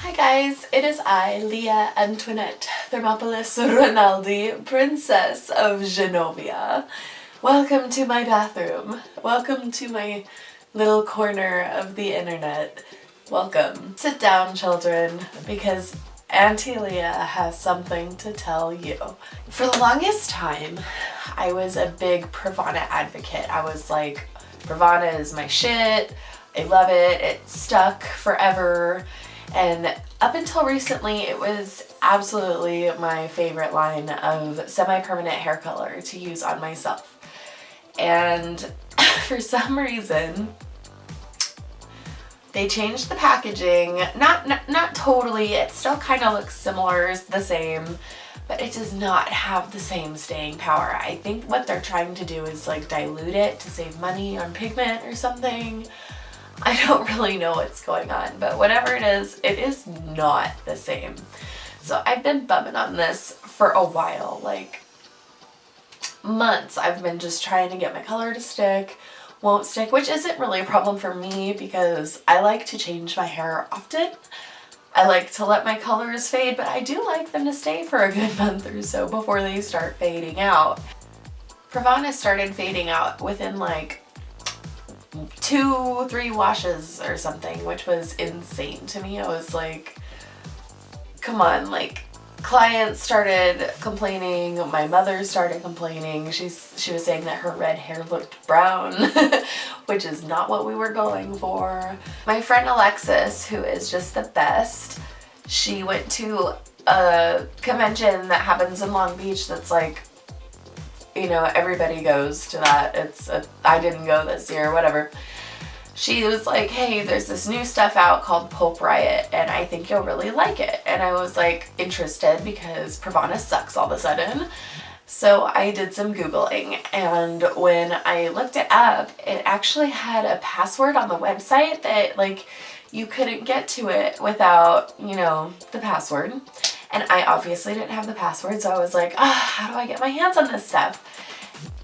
Hi guys, it is I, Leah Antoinette Thermopolis Rinaldi, Princess of Genovia. Welcome to my bathroom. Welcome to my little corner of the internet. Welcome. Sit down, children, because Auntie Leah has something to tell you. For the longest time, I was a big PRAVANA advocate. I was like, PRAVANA is my shit. I love it. It stuck forever. And up until recently, it was absolutely my favorite line of semi-permanent hair color to use on myself. And for some reason, they changed the packaging. Not totally, it still kind of looks similar, the same, but it does not have the same staying power. I think what they're trying to do is like dilute it to save money on pigment or something. I don't really know what's going on, but whatever it is not the same. So I've been bumming on this for a while, like months. I've been just trying to get my color to stick, won't stick, which isn't really a problem for me because I like to change my hair often. I like to let my colors fade, but I do like them to stay for a good month or so before they start fading out. PRAVANA started fading out within like 2-3 washes or something, which was insane to me. I was like, come on, like clients started complaining, my mother started complaining. She was saying that her red hair looked brown, which is not what we were going for. My friend Alexis, who is just the best, she went to a convention that happens in Long Beach that's like, you know, everybody goes to that. I didn't go this year, whatever. She was like, hey, there's this new stuff out called Pulp Riot and I think you'll really like it. And I was like interested because PRAVANA sucks all of a sudden. So I did some Googling, and when I looked it up, it actually had a password on the website that like you couldn't get to it without, you know, the password. And I obviously didn't have the password, so I was like, how do I get my hands on this stuff?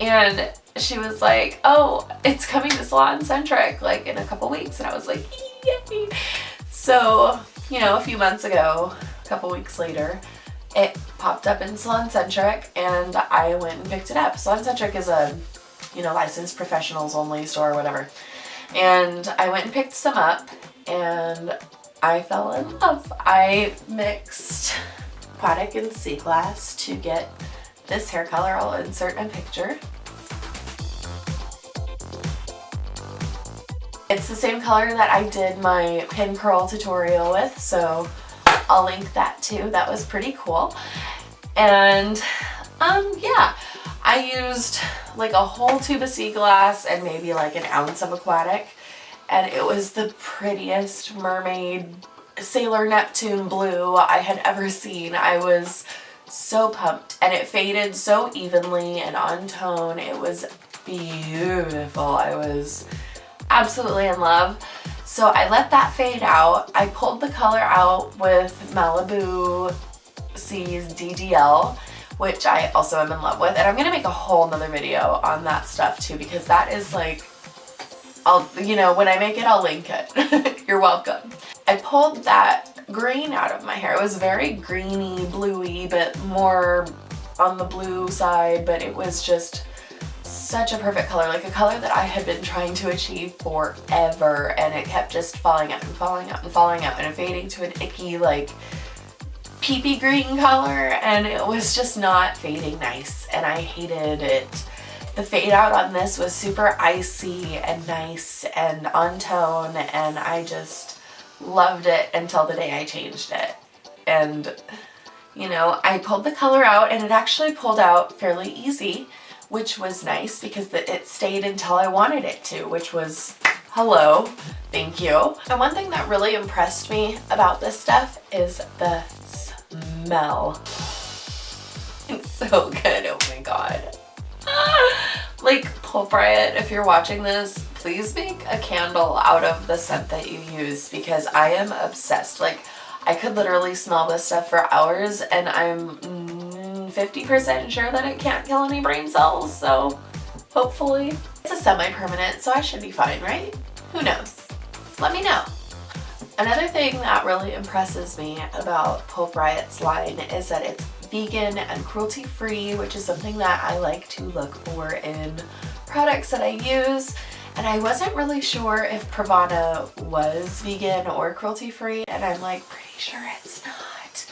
And she was like, oh, it's coming to Salon Centric like in a couple weeks. And I was like, yay! So, you know, a few months ago, a couple weeks later, it popped up in Salon Centric and I went and picked it up. Salon Centric is a, you know, licensed professionals only store or whatever. And I went and picked some up and I fell in love. I mixed aquatic and sea glass to get this hair color. I'll insert a picture. It's the same color that I did my pin curl tutorial with, so I'll link that too. That was pretty cool. And yeah, I used like a whole tube of sea glass and maybe like an ounce of aquatic. And it was the prettiest mermaid Sailor Neptune blue I had ever seen. I was so pumped, and it faded so evenly and on tone. It was beautiful. I was absolutely in love. So I let that fade out. I pulled the color out with Malibu C's DDL, which I also am in love with. And I'm gonna make a whole nother video on that stuff too, because that is like, you know, when I make it, I'll link it. You're welcome. I pulled that green out of my hair. It was very greeny, bluey, but more on the blue side, but it was just such a perfect color, like a color that I had been trying to achieve forever, and it kept just falling out and falling out and falling out and fading to an icky, like, peepee green color, and it was just not fading nice, and I hated it. The fade out on this was super icy and nice and on tone, and I just loved it until the day I changed it. And, you know, I pulled the color out and it actually pulled out fairly easy, which was nice because it stayed until I wanted it to, which was, hello, thank you. And one thing that really impressed me about this stuff is the smell. It's so good, oh my god. Like, Pulp Riot, if you're watching this, please make a candle out of the scent that you use, because I am obsessed. Like, I could literally smell this stuff for hours, and I'm 50% sure that it can't kill any brain cells, so hopefully. It's a semi-permanent, so I should be fine, right? Who knows? Let me know. Another thing that really impresses me about Pulp Riot's line is that it's vegan and cruelty free, which is something that I like to look for in products that I use. And I wasn't really sure if PRAVANA was vegan or cruelty free, and I'm like pretty sure it's not.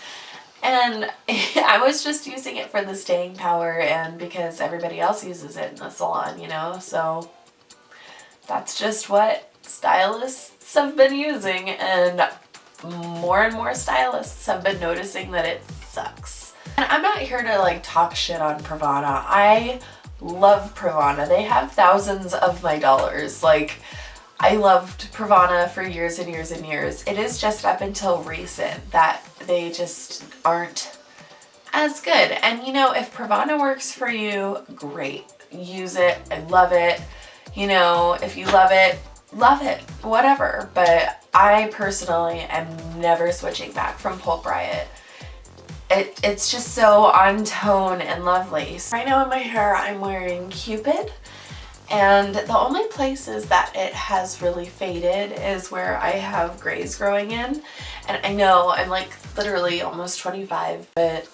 And I was just using it for the staying power and because everybody else uses it in the salon, you know, so that's just what stylists have been using, and more stylists have been noticing that it sucks. And I'm not here to like talk shit on PRAVANA. I love PRAVANA. They have thousands of my dollars. Like, I loved PRAVANA for years and years and years. It is just up until recent that they just aren't as good. And you know, if PRAVANA works for you, great. Use it. I love it. You know, if you love it, whatever. But I personally am never switching back from Pulp Riot. It's just so on tone and lovely. So right now in my hair I'm wearing Cupid, and the only places that it has really faded is where I have grays growing in. And I know I'm like literally almost 25, but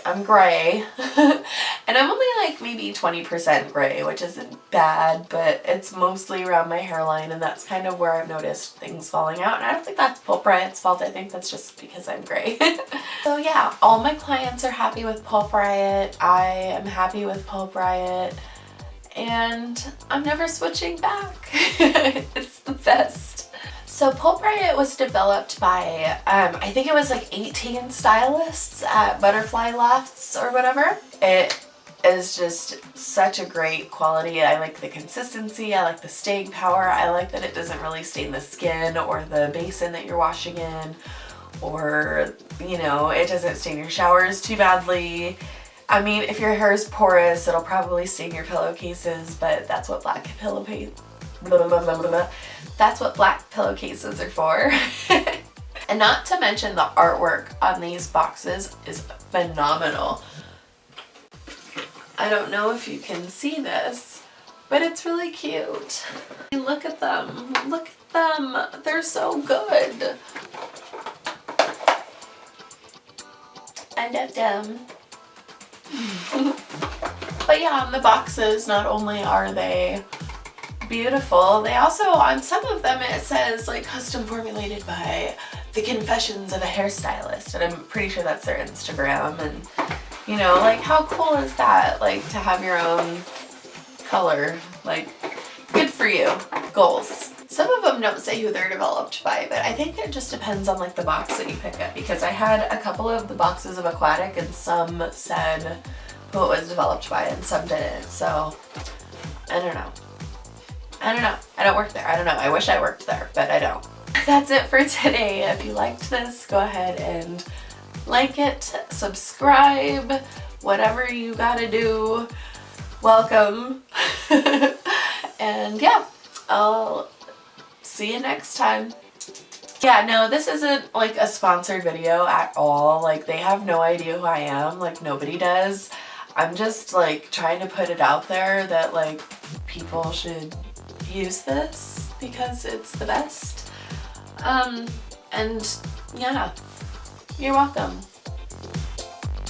I'm gray. And I'm only like maybe 20% gray, which isn't bad, but it's mostly around my hairline, and that's kind of where I've noticed things falling out. And I don't think that's Pulp Riot's fault. I think that's just because I'm gray. So yeah, all my clients are happy with Pulp Riot. I am happy with Pulp Riot, and I'm never switching back. It's the best. So Pulp Riot was developed by, I think it was like 18 stylists at Butterfly Lofts or whatever. It is just such a great quality. I like the consistency, I like the staying power, I like that it doesn't really stain the skin or the basin that you're washing in, or, you know, it doesn't stain your showers too badly. I mean, if your hair is porous, it'll probably stain your pillowcases, but that's what black pillowcases are for. And not to mention the artwork on these boxes is phenomenal. I don't know if you can see this, but it's really cute. Look at them. Look at them. They're so good. I love them. But yeah, on the boxes, not only are they beautiful, they also, on some of them it says like custom formulated by the Confessions of a Hairstylist, and I'm pretty sure that's their Instagram. And you know, like, how cool is that? Like, to have your own color. Like, good for you. Goals. Some of them don't say who they're developed by, but I think it just depends on like the box that you pick up, because I had a couple of the boxes of Aquatic and some said who it was developed by and some didn't. So I don't know. I don't work there. I don't know. I wish I worked there, but I don't. That's it for today. If you liked this, go ahead and like it, subscribe, whatever you gotta do. Welcome. And yeah, I'll see you next time. Yeah, no, this isn't like a sponsored video at all. Like, they have no idea who I am. Like, nobody does. I'm just like trying to put it out there that like people should use this because it's the best. And yeah, you're welcome.